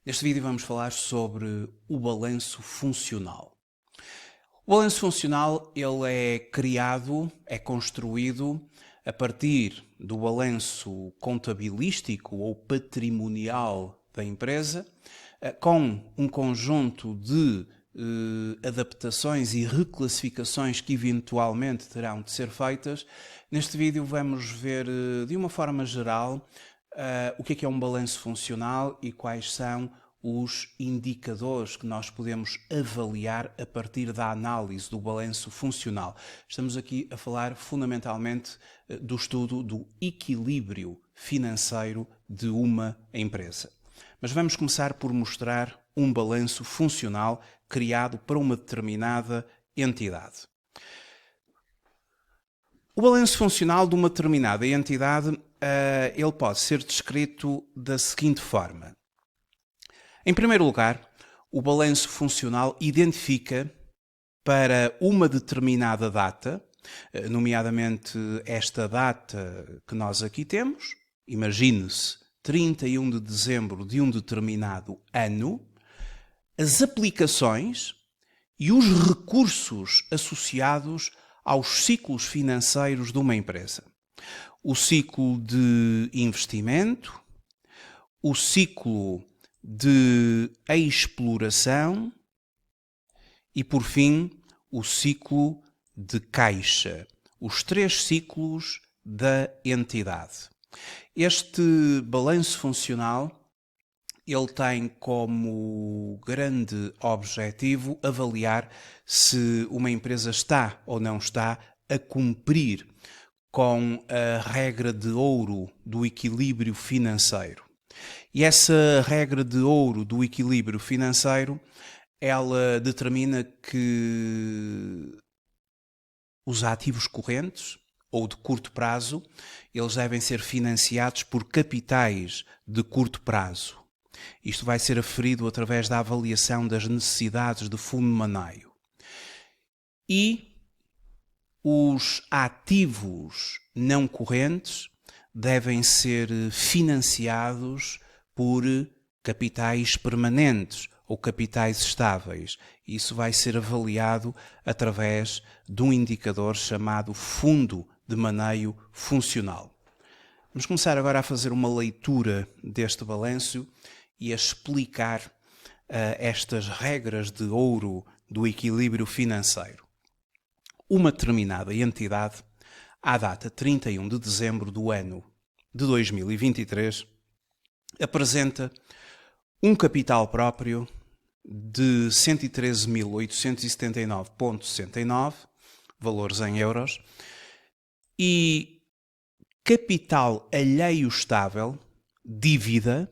Neste vídeo vamos falar sobre o balanço funcional. O balanço funcional ele é criado, é construído a partir do balanço contabilístico ou patrimonial da empresa, com um conjunto de adaptações e reclassificações que eventualmente terão de ser feitas. Neste vídeo vamos ver de uma forma geral o que é um balanço funcional e quais são os indicadores que nós podemos avaliar a partir da análise do balanço funcional. Estamos aqui a falar fundamentalmente do estudo do equilíbrio financeiro de uma empresa. Mas vamos começar por mostrar um balanço funcional criado para uma determinada entidade. O balanço funcional de uma determinada entidade ele pode ser descrito da seguinte forma. Em primeiro lugar, o balanço funcional identifica para uma determinada data, nomeadamente esta data que nós aqui temos, imagine-se 31 de dezembro de um determinado ano, as aplicações e os recursos associados aos ciclos financeiros de uma empresa. O ciclo de investimento, o ciclo de exploração e, por fim, o ciclo de caixa. Os três ciclos da entidade. Este balanço funcional ele tem como grande objetivo avaliar se uma empresa está ou não está a cumprir com a regra de ouro do equilíbrio financeiro. E essa regra de ouro do equilíbrio financeiro, ela determina que os ativos correntes ou de curto prazo, eles devem ser financiados por capitais de curto prazo. Isto vai ser aferido através da avaliação das necessidades de fundo maneio. E os ativos não correntes devem ser financiados por capitais permanentes ou capitais estáveis. Isso vai ser avaliado através de um indicador chamado fundo de maneio funcional. Vamos começar agora a fazer uma leitura deste balanço e a explicar estas regras de ouro do equilíbrio financeiro. Uma determinada entidade, à data 31 de dezembro do ano de 2023, apresenta um capital próprio de 113.879,69, valores em euros, e capital alheio estável, dívida,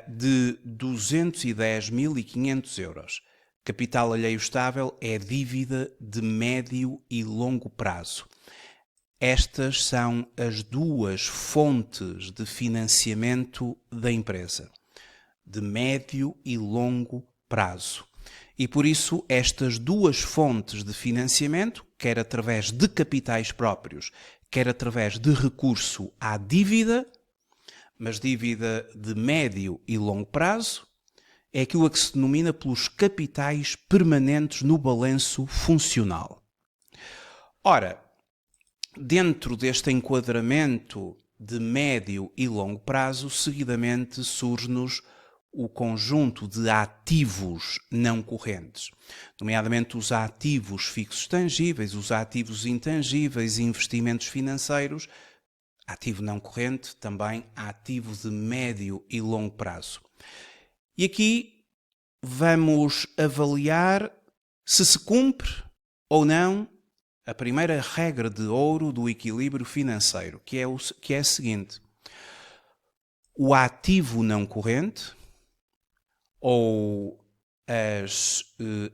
de 210.500 euros. Capital alheio estável é dívida de médio e longo prazo. Estas são as duas fontes de financiamento da empresa, de médio e longo prazo. E por isso estas duas fontes de financiamento, quer através de capitais próprios, quer através de recurso à dívida, mas dívida de médio e longo prazo, é aquilo a que se denomina pelos capitais permanentes no balanço funcional. Ora, dentro deste enquadramento de médio e longo prazo, seguidamente surge-nos o conjunto de ativos não correntes, nomeadamente os ativos fixos tangíveis, os ativos intangíveis e investimentos financeiros, ativo não corrente, também ativo de médio e longo prazo. E aqui vamos avaliar se se cumpre ou não a primeira regra de ouro do equilíbrio financeiro, que é a seguinte: o ativo não corrente ou as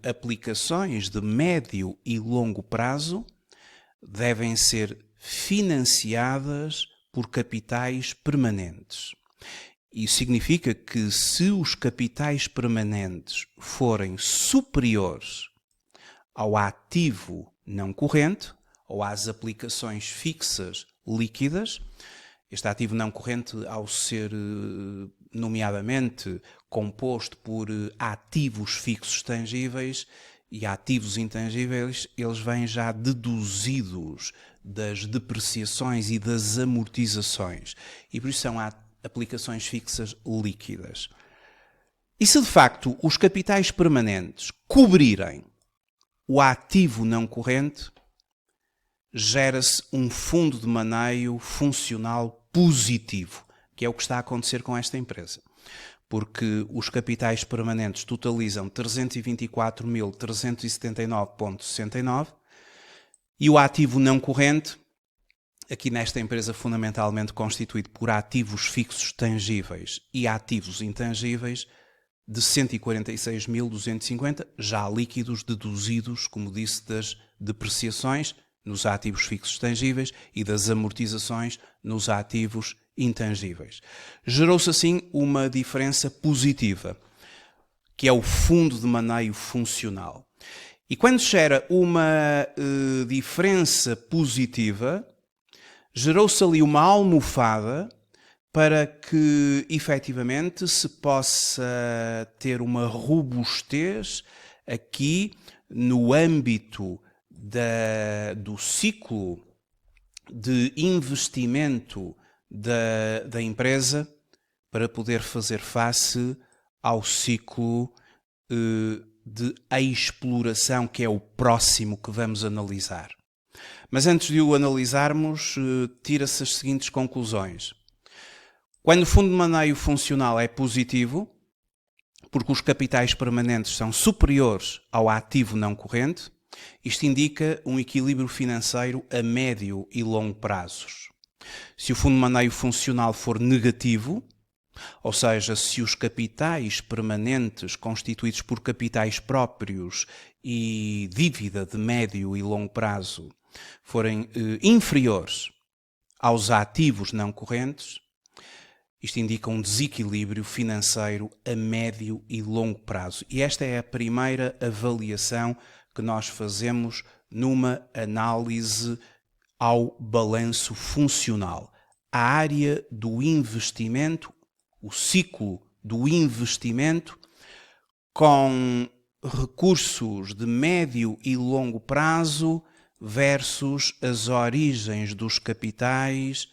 aplicações de médio e longo prazo devem ser financiadas por capitais permanentes. Isso significa que se os capitais permanentes forem superiores ao ativo não corrente ou às aplicações fixas líquidas, este ativo não corrente, ao ser nomeadamente composto por ativos fixos tangíveis e ativos intangíveis, eles vêm já deduzidos das depreciações e das amortizações. E por isso são aplicações fixas líquidas. E se de facto os capitais permanentes cobrirem o ativo não corrente, gera-se um fundo de maneio funcional positivo, que é o que está a acontecer com esta empresa. Porque os capitais permanentes totalizam 324.379,69 e o ativo não corrente, aqui nesta empresa fundamentalmente constituído por ativos fixos tangíveis e ativos intangíveis, de 146.250, já líquidos deduzidos, como disse, das depreciações nos ativos fixos tangíveis e das amortizações nos ativos intangíveis. Gerou-se assim uma diferença positiva, que é o fundo de maneio funcional. E quando se gera uma diferença positiva, gerou-se ali uma almofada para que efetivamente se possa ter uma robustez aqui no âmbito do ciclo de investimento da empresa para poder fazer face ao ciclo de exploração, que é o próximo que vamos analisar. Mas antes de o analisarmos, tira-se as seguintes conclusões. Quando o fundo de maneio funcional é positivo, porque os capitais permanentes são superiores ao ativo não corrente, isto indica um equilíbrio financeiro a médio e longo prazos. Se o fundo de maneio funcional for negativo, ou seja, se os capitais permanentes constituídos por capitais próprios e dívida de médio e longo prazo forem inferiores aos ativos não correntes, isto indica um desequilíbrio financeiro a médio e longo prazo. E esta é a primeira avaliação que nós fazemos numa análise ao balanço funcional. A área do investimento, o ciclo do investimento, com recursos de médio e longo prazo versus as origens dos capitais,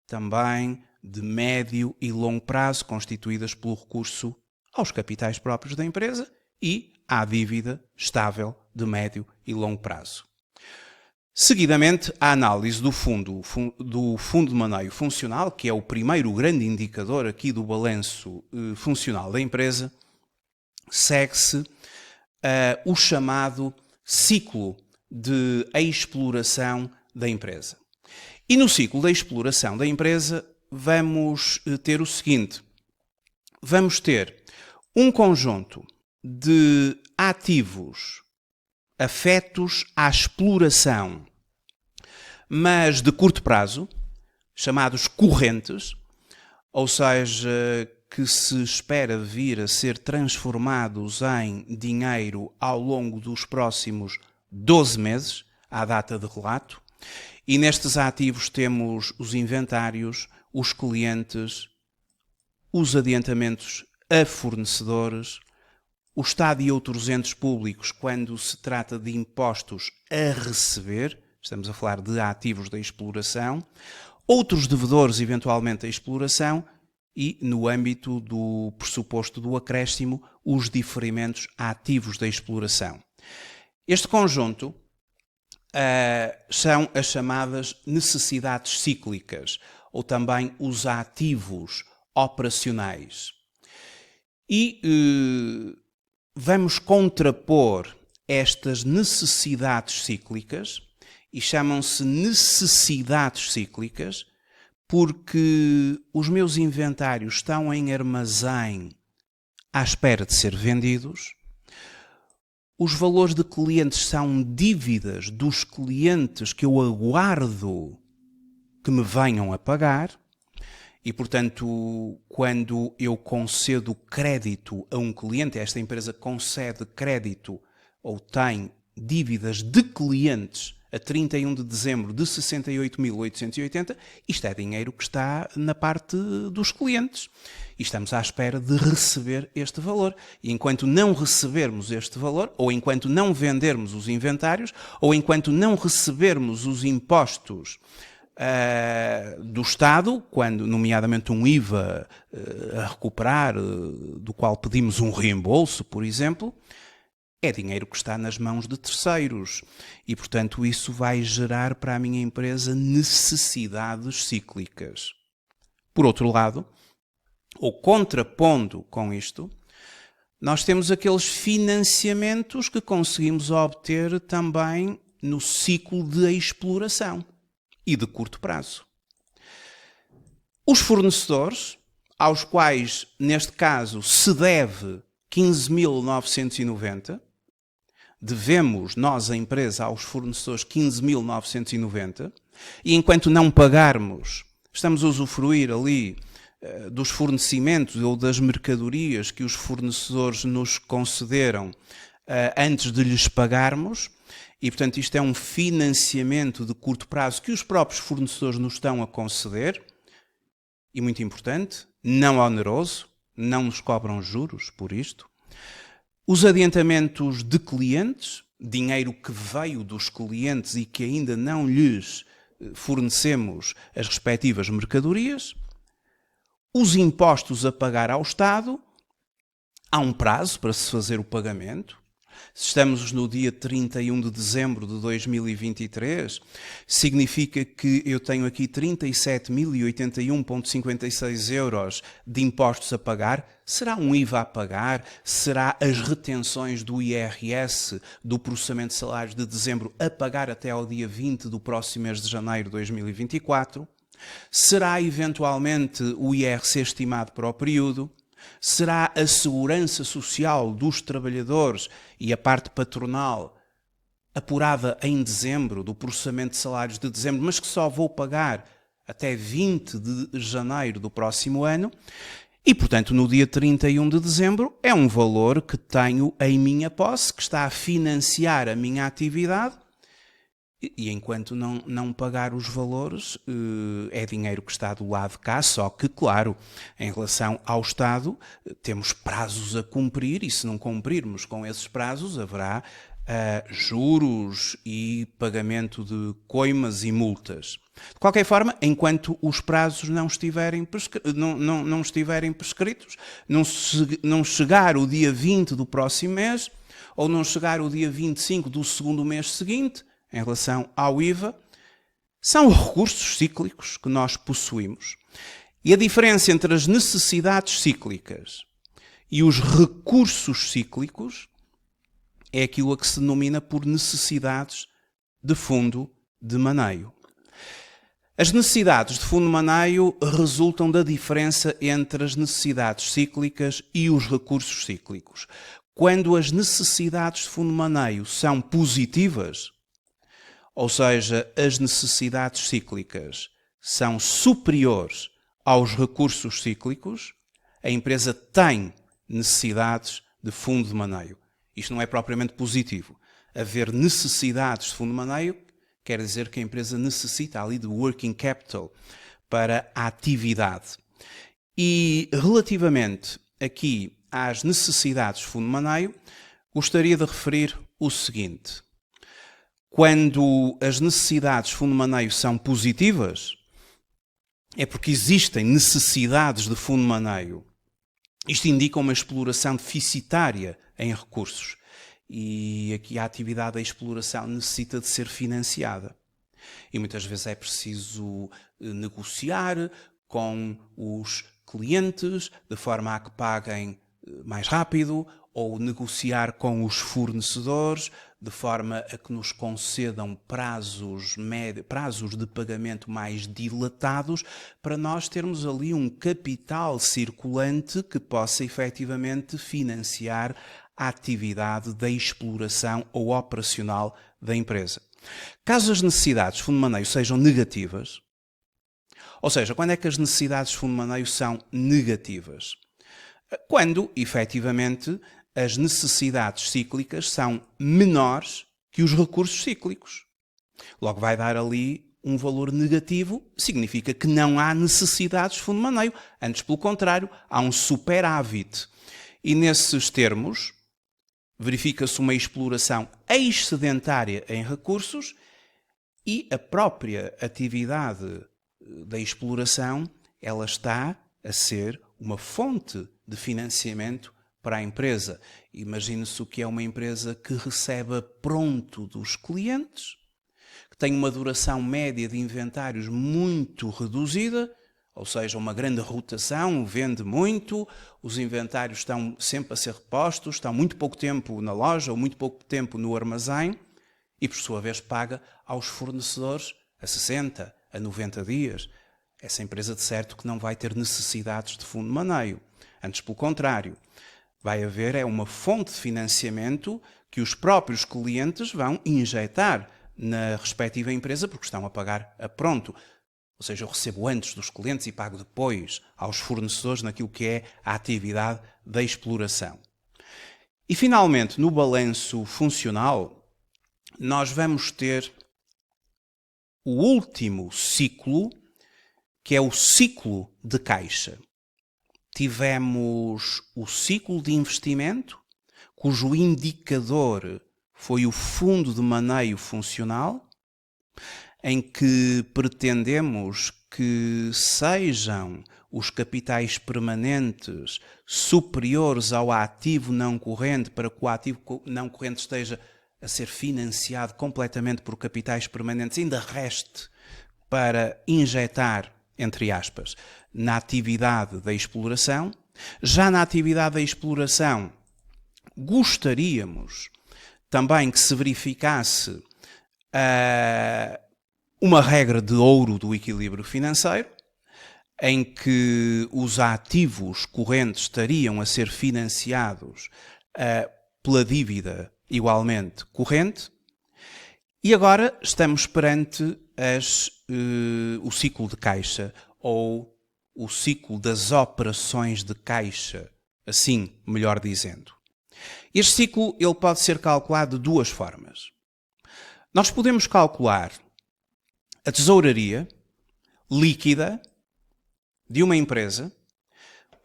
também de médio e longo prazo, constituídas pelo recurso aos capitais próprios da empresa e à dívida estável de médio e longo prazo. Seguidamente, a análise do fundo de maneio funcional, que é o primeiro grande indicador aqui do balanço funcional da empresa, segue-se o chamado ciclo de exploração da empresa. E no ciclo da exploração da empresa vamos ter o seguinte: vamos ter um conjunto de ativos afetos à exploração, mas de curto prazo, chamados correntes, ou seja, que se espera vir a ser transformados em dinheiro ao longo dos próximos 12 meses, à data de relato. E nestes ativos temos os inventários, os clientes, os adiantamentos a fornecedores, o Estado e outros entes públicos quando se trata de impostos a receber, estamos a falar de ativos da exploração, outros devedores eventualmente da exploração e, no âmbito do pressuposto do acréscimo, os diferimentos ativos da exploração. Este conjunto são as chamadas necessidades cíclicas, ou também os ativos operacionais. E vamos contrapor estas necessidades cíclicas, e chamam-se necessidades cíclicas, porque os meus inventários estão em armazém à espera de ser vendidos. Os valores de clientes são dívidas dos clientes que eu aguardo que me venham a pagar e, portanto, quando eu concedo crédito a um cliente, esta empresa concede crédito ou tem dívidas de clientes a 31 de dezembro de 68.880, isto é dinheiro que está na parte dos clientes. E estamos à espera de receber este valor. E enquanto não recebermos este valor, ou enquanto não vendermos os inventários, ou enquanto não recebermos os impostos do Estado, quando, nomeadamente, um IVA a recuperar, do qual pedimos um reembolso, por exemplo, é dinheiro que está nas mãos de terceiros. E, portanto, isso vai gerar para a minha empresa necessidades cíclicas. Por outro lado, ou contrapondo com isto, nós temos aqueles financiamentos que conseguimos obter também no ciclo de exploração e de curto prazo. Os fornecedores, aos quais, neste caso, se deve 15.990, devemos nós, a empresa, aos fornecedores 15.990, e enquanto não pagarmos, estamos a usufruir ali dos fornecimentos ou das mercadorias que os fornecedores nos concederam antes de lhes pagarmos, e portanto isto é um financiamento de curto prazo que os próprios fornecedores nos estão a conceder, e muito importante, não oneroso, não nos cobram juros por isto. Os adiantamentos de clientes, dinheiro que veio dos clientes e que ainda não lhes fornecemos as respectivas mercadorias. Os impostos a pagar ao Estado, há um prazo para se fazer o pagamento. Se estamos no dia 31 de dezembro de 2023, significa que eu tenho aqui 37.081,56 euros de impostos a pagar. Será um IVA a pagar? Será as retenções do IRS do processamento de salários de dezembro a pagar até ao dia 20 do próximo mês de janeiro de 2024? Será eventualmente o IRC estimado para o período? Será a segurança social dos trabalhadores e a parte patronal apurada em dezembro, do processamento de salários de dezembro, mas que só vou pagar até 20 de janeiro do próximo ano? E, portanto, no dia 31 de dezembro é um valor que tenho em minha posse, que está a financiar a minha atividade. E enquanto não pagar os valores, é dinheiro que está do lado de cá, só que, claro, em relação ao Estado, temos prazos a cumprir e se não cumprirmos com esses prazos, haverá juros e pagamento de coimas e multas. De qualquer forma, enquanto os prazos não estiverem prescritos, não chegar o dia 20 do próximo mês, ou não chegar o dia 25 do segundo mês seguinte, em relação ao IVA, são recursos cíclicos que nós possuímos. E a diferença entre as necessidades cíclicas e os recursos cíclicos é aquilo a que se denomina por necessidades de fundo de maneio. As necessidades de fundo de maneio resultam da diferença entre as necessidades cíclicas e os recursos cíclicos. Quando as necessidades de fundo de maneio são positivas, ou seja, as necessidades cíclicas são superiores aos recursos cíclicos, a empresa tem necessidades de fundo de maneio. Isto não é propriamente positivo. Haver necessidades de fundo de maneio quer dizer que a empresa necessita ali de working capital para a atividade. E relativamente aqui às necessidades de fundo de maneio, gostaria de referir o seguinte. Quando as necessidades de fundo de maneio são positivas, é porque existem necessidades de fundo de maneio. Isto indica uma exploração deficitária em recursos. E aqui a atividade da exploração necessita de ser financiada. E muitas vezes é preciso negociar com os clientes de forma a que paguem mais rápido, ou negociar com os fornecedores de forma a que nos concedam prazos de pagamento mais dilatados, para nós termos ali um capital circulante que possa efetivamente financiar a atividade da exploração ou operacional da empresa. Caso as necessidades de fundo de maneio sejam negativas, ou seja, quando é que as necessidades de fundo de maneio são negativas? Quando, efetivamente, as necessidades cíclicas são menores que os recursos cíclicos. Logo vai dar ali um valor negativo, significa que não há necessidades de fundo de maneio. Antes, pelo contrário, há um superávit. E nesses termos, verifica-se uma exploração excedentária em recursos e a própria atividade da exploração, ela está a ser uma fonte de financiamento para a empresa. Imagine-se o que é uma empresa que recebe pronto dos clientes, que tem uma duração média de inventários muito reduzida, ou seja, uma grande rotação, vende muito, os inventários estão sempre a ser repostos, estão muito pouco tempo na loja ou muito pouco tempo no armazém e, por sua vez, paga aos fornecedores a 60, a 90 dias. Essa empresa, de certo, que não vai ter necessidades de fundo de maneio. Antes, pelo contrário, vai haver uma fonte de financiamento que os próprios clientes vão injetar na respectiva empresa porque estão a pagar a pronto. Ou seja, eu recebo antes dos clientes e pago depois aos fornecedores naquilo que é a atividade da exploração. E, finalmente, no balanço funcional, nós vamos ter o último ciclo, que é o ciclo de caixa. Tivemos o ciclo de investimento, cujo indicador foi o fundo de maneio funcional, em que pretendemos que sejam os capitais permanentes superiores ao ativo não corrente, para que o ativo não corrente esteja a ser financiado completamente por capitais permanentes, ainda reste para injetar, entre aspas, na atividade da exploração. Já na atividade da exploração, gostaríamos também que se verificasse uma regra de ouro do equilíbrio financeiro, em que os ativos correntes estariam a ser financiados pela dívida igualmente corrente. E agora estamos perante o ciclo de caixa, ou o ciclo das operações de caixa, assim melhor dizendo. Este ciclo ele pode ser calculado de duas formas. Nós podemos calcular a tesouraria líquida de uma empresa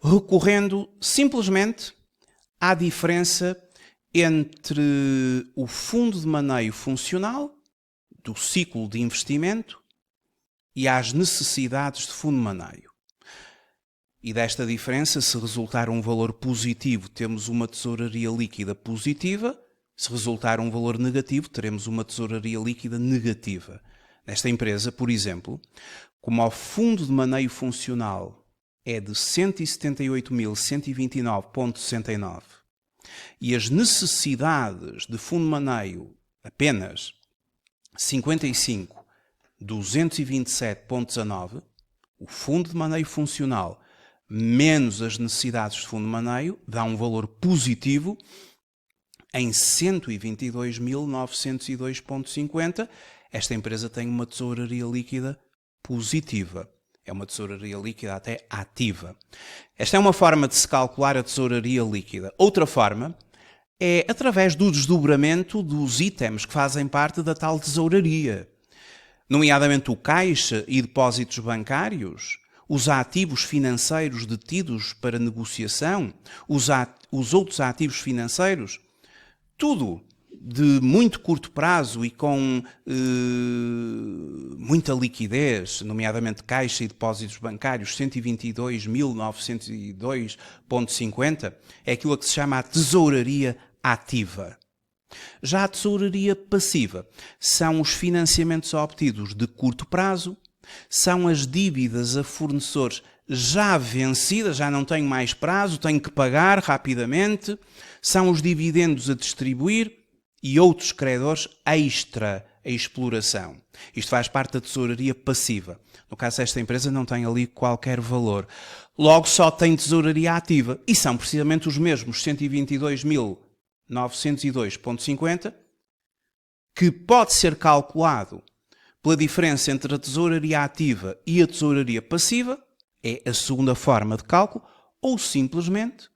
recorrendo simplesmente à diferença entre o fundo de maneio funcional do ciclo de investimento e às necessidades de fundo de maneio. E desta diferença, se resultar um valor positivo, temos uma tesouraria líquida positiva. Se resultar um valor negativo, teremos uma tesouraria líquida negativa. Nesta empresa, por exemplo, como o fundo de maneio funcional é de 178.129,69 e as necessidades de fundo de maneio apenas 55.227,19, o fundo de maneio funcional menos as necessidades de fundo de maneio dá um valor positivo em 122.902,50. Esta empresa tem uma tesouraria líquida positiva. É uma tesouraria líquida até ativa. Esta é uma forma de se calcular a tesouraria líquida. Outra forma é através do desdobramento dos itens que fazem parte da tal tesouraria, nomeadamente o caixa e depósitos bancários, os ativos financeiros detidos para negociação, os outros ativos financeiros, tudo de muito curto prazo e com muita liquidez, nomeadamente caixa e depósitos bancários, 122.902,50, é aquilo que se chama a tesouraria ativa. Já a tesouraria passiva são os financiamentos obtidos de curto prazo, são as dívidas a fornecedores já vencidas, já não tenho mais prazo, tenho que pagar rapidamente, são os dividendos a distribuir e outros credores extra a exploração. Isto faz parte da tesouraria passiva. No caso desta empresa não tem ali qualquer valor. Logo só tem tesouraria ativa e são precisamente os mesmos 122.902,50 que pode ser calculado pela diferença entre a tesouraria ativa e a tesouraria passiva, é a segunda forma de cálculo, ou simplesmente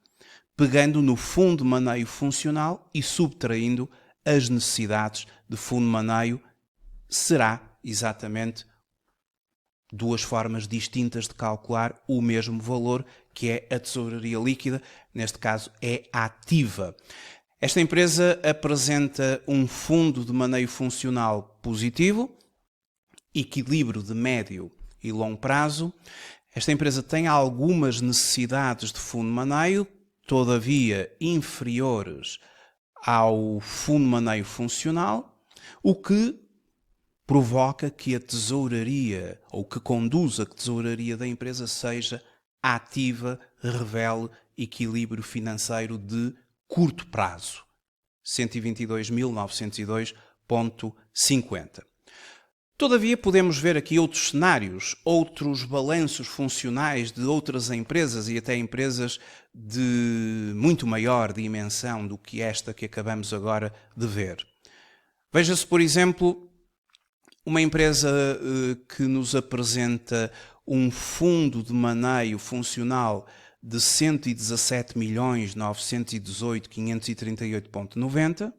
pegando no fundo de maneio funcional e subtraindo as necessidades de fundo de maneio será exatamente duas formas distintas de calcular o mesmo valor, que é a tesouraria líquida, neste caso é ativa. Esta empresa apresenta um fundo de maneio funcional positivo, equilíbrio de médio e longo prazo. Esta empresa tem algumas necessidades de fundo de maneio, todavia inferiores ao fundo de maneio funcional, o que provoca que a tesouraria, ou que conduz a que a tesouraria da empresa seja ativa, revele equilíbrio financeiro de curto prazo. 122.902,50. Todavia, podemos ver aqui outros cenários, outros balanços funcionais de outras empresas e até empresas de muito maior dimensão do que esta que acabamos agora de ver. Veja-se, por exemplo, uma empresa que nos apresenta um fundo de maneio funcional de 117.918.538,90,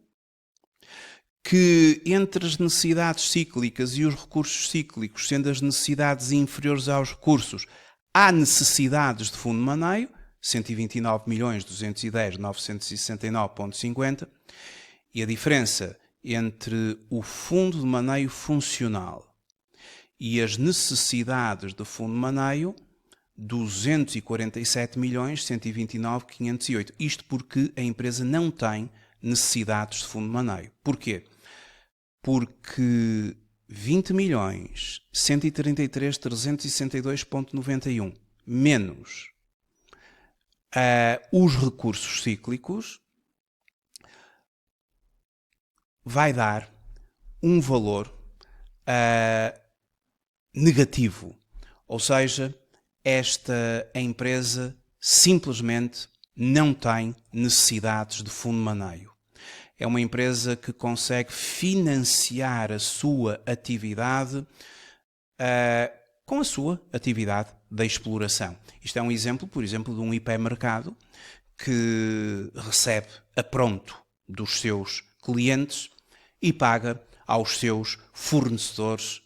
que entre as necessidades cíclicas e os recursos cíclicos, sendo as necessidades inferiores aos recursos, há necessidades de fundo de maneio, 129.210.969,50, e a diferença entre o fundo de maneio funcional e as necessidades de fundo de maneio, 247.129.508. Isto porque a empresa não tem necessidades de fundo de maneio. Porquê? Porque 20.133.362,91 menos os recursos cíclicos vai dar um valor negativo. Ou seja, esta empresa simplesmente não tem necessidades de fundo de maneio. É uma empresa que consegue financiar a sua atividade com a sua atividade da exploração. Isto é um exemplo, por exemplo, de um hipermercado que recebe a pronto dos seus clientes e paga aos seus fornecedores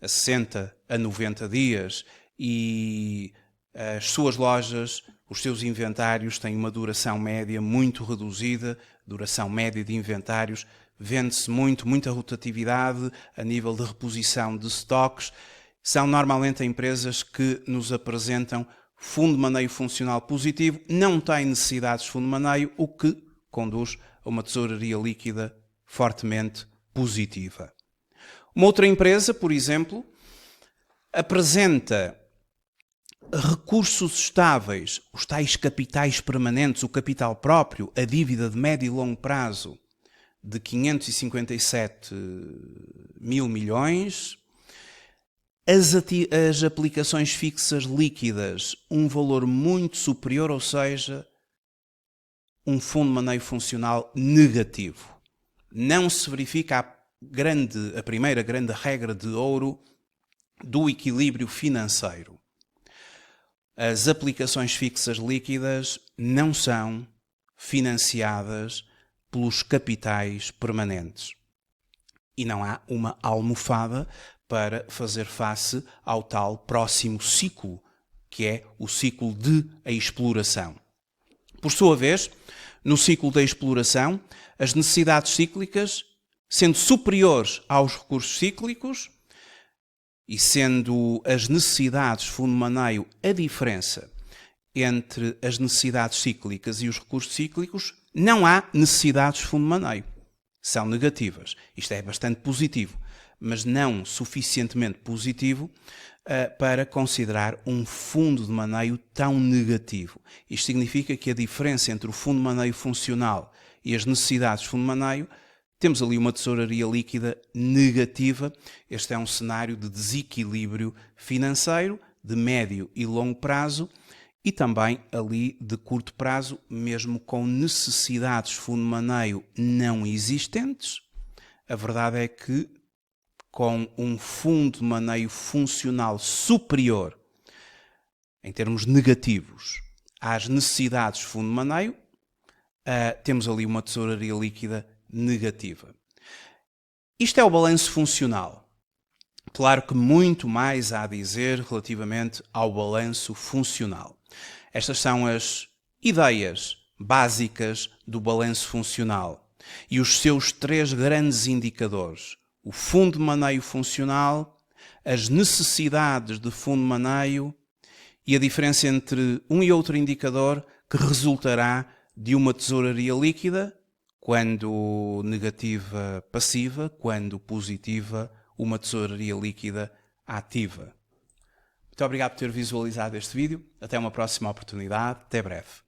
a 60 a 90 dias e as suas lojas, os seus inventários têm uma duração média muito reduzida, duração média de inventários, vende-se muita rotatividade a nível de reposição de estoques. São normalmente empresas que nos apresentam fundo de maneio funcional positivo, não têm necessidades de fundo de maneio, o que conduz a uma tesouraria líquida fortemente positiva. Uma outra empresa, por exemplo, apresenta recursos estáveis, os tais capitais permanentes, o capital próprio, a dívida de médio e longo prazo de 557 mil milhões, as aplicações fixas líquidas, um valor muito superior, ou seja, um fundo de maneio funcional negativo. Não se verifica a primeira grande regra de ouro do equilíbrio financeiro. As aplicações fixas líquidas não são financiadas pelos capitais permanentes. E não há uma almofada para fazer face ao tal próximo ciclo, que é o ciclo de exploração. Por sua vez, no ciclo da exploração, as necessidades cíclicas, sendo superiores aos recursos cíclicos, e sendo as necessidades de fundo de maneio a diferença entre as necessidades cíclicas e os recursos cíclicos, não há necessidades de fundo de maneio. São negativas. Isto é bastante positivo, mas não suficientemente positivo para considerar um fundo de maneio tão negativo. Isto significa que a diferença entre o fundo de maneio funcional e as necessidades de fundo de maneio, temos ali uma tesouraria líquida negativa. Este é um cenário de desequilíbrio financeiro de médio e longo prazo e também ali de curto prazo, mesmo com necessidades de fundo de maneio não existentes. A verdade é que com um fundo de maneio funcional superior, em termos negativos, às necessidades de fundo de maneio, temos ali uma tesouraria líquida negativa. Isto é o balanço funcional. Claro que muito mais há a dizer relativamente ao balanço funcional. Estas são as ideias básicas do balanço funcional e os seus 3 grandes indicadores: o fundo de maneio funcional, as necessidades de fundo de maneio e a diferença entre um e outro indicador que resultará de uma tesouraria líquida, quando negativa passiva, quando positiva uma tesouraria líquida ativa. Muito obrigado por ter visualizado este vídeo. Até uma próxima oportunidade. Até breve.